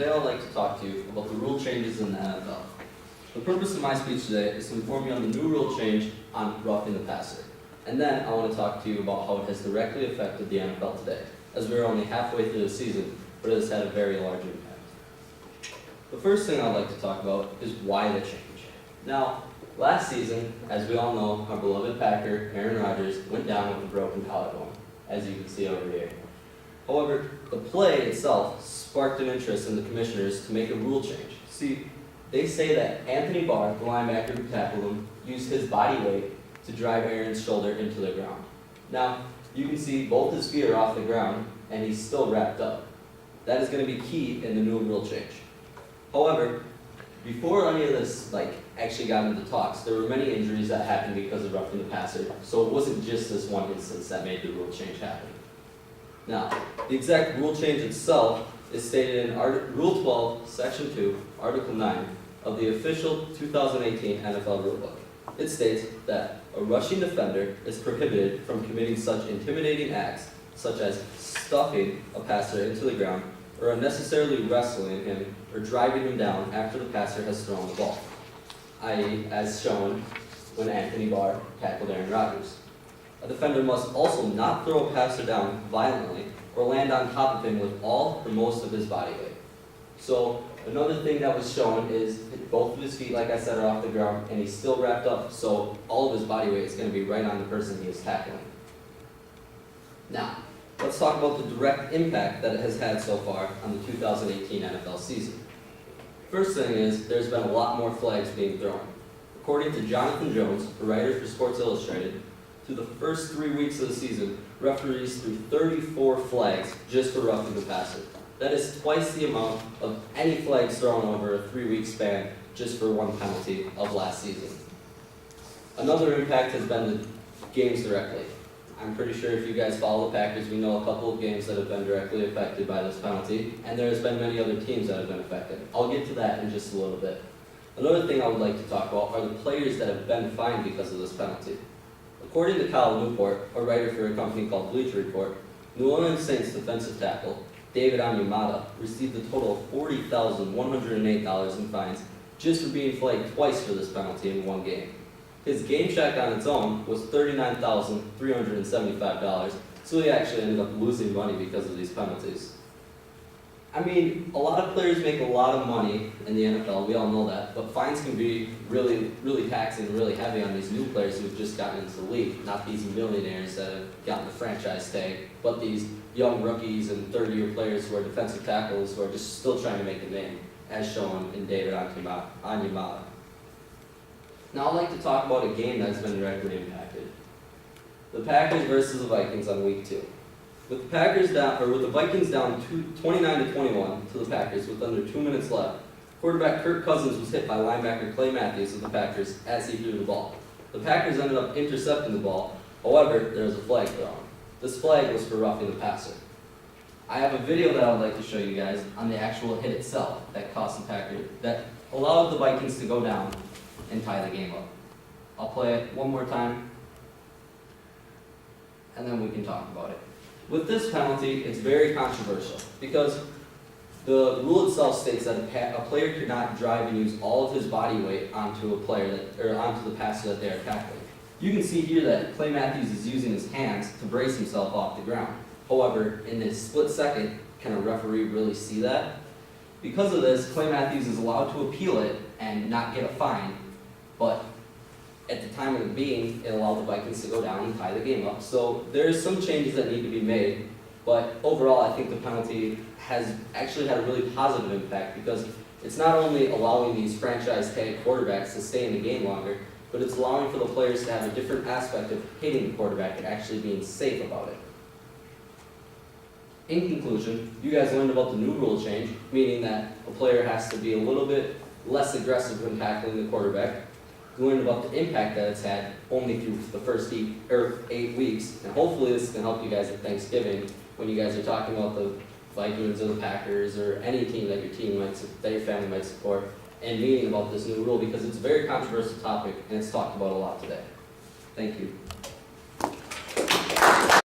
Today I would like to talk to you about the rule changes in the NFL. The purpose of my speech today is to inform you on the new rule change on roughing the passer. And then I want to talk to you about how it has directly affected the NFL today, as we are only halfway through the season, but it has had a very large impact. The first thing I'd like to talk about is why the change. Now, last season, as we all know, our beloved Packer, Aaron Rodgers, went down with a broken collarbone, as you can see over here. However, the play itself sparked an interest in the commissioners to make a rule change. See, they say that Anthony Barr, the linebacker who tackled him, used his body weight to drive Aaron's shoulder into the ground. Now, you can see both his feet are off the ground, and he's still wrapped up. That is going to be key in the new rule change. However, before any of this actually got into talks, there were many injuries that happened because of roughing the passer, so it wasn't just this one instance that made the rule change happen. Now, the exact rule change itself is stated in Rule 12, Section 2, Article 9 of the official 2018 NFL Rulebook. It states that a rushing defender is prohibited from committing such intimidating acts, such as stuffing a passer into the ground or unnecessarily wrestling him or driving him down after the passer has thrown the ball, i.e., as shown when Anthony Barr tackled Aaron Rodgers. A defender must also not throw a passer down violently or land on top of him with all or most of his body weight. So another thing that was shown is both of his feet, like I said, are off the ground, and he's still wrapped up, so all of his body weight is going to be right on the person he is tackling. Now, let's talk about the direct impact that it has had so far on the 2018 NFL season. First thing is, there's been a lot more flags being thrown. According to Jonathan Jones, a writer for Sports Illustrated, through the first 3 weeks of the season, referees threw 34 flags just for roughing the passer. That is twice the amount of any flags thrown over a 3-week span just for one penalty of last season. Another impact has been the games directly. I'm pretty sure if you guys follow the Packers, we know a couple of games that have been directly affected by this penalty, and there's been many other teams that have been affected. I'll get to that in just a little bit. Another thing I would like to talk about are the players that have been fined because of this penalty. According to Kyle Newport, a writer for a company called Bleacher Report, New Orleans Saints defensive tackle David Onyemata received a total of $40,108 in fines just for being flagged twice for this penalty in one game. His game check on its own was $39,375, so he actually ended up losing money because of these penalties. I mean, a lot of players make a lot of money in the NFL, we all know that, but fines can be really, really taxing and really heavy on these new players who have just gotten into the league, not these millionaires that have gotten the franchise tag, but these young rookies and third-year players who are defensive tackles who are just still trying to make a name, as shown in David Onyemata. Now I'd like to talk about a game that's been directly impacted. The Packers versus the Vikings on week 2. With the Vikings down 29-21 to the Packers with under 2 minutes left, quarterback Kirk Cousins was hit by linebacker Clay Matthews of the Packers as he threw the ball. The Packers ended up intercepting the ball, however, there was a flag thrown. This flag was for roughing the passer. I have a video that I would like to show you guys on the actual hit itself that cost the Packers, that allowed the Vikings to go down and tie the game up. I'll play it one more time, and then we can talk about it. With this penalty, it's very controversial because the rule itself states that a player cannot drive and use all of his body weight onto onto the passer that they are tackling. You can see here that Clay Matthews is using his hands to brace himself off the ground. However, in this split second, can a referee really see that? Because of this, Clay Matthews is allowed to appeal it and not get a fine, but at the time of it being, it allowed the Vikings to go down and tie the game up. So there's some changes that need to be made, but overall I think the penalty has actually had a really positive impact because it's not only allowing these franchise tag quarterbacks to stay in the game longer, but it's allowing for the players to have a different aspect of hitting the quarterback and actually being safe about it. In conclusion, you guys learned about the new rule change, meaning that a player has to be a little bit less aggressive when tackling the quarterback. You learned about the impact that it's had only through the first 8 weeks, and hopefully this can help you guys at Thanksgiving when you guys are talking about the Vikings or the Packers or any team that your family might support, and meeting about this new rule because it's a very controversial topic and it's talked about a lot today. Thank you.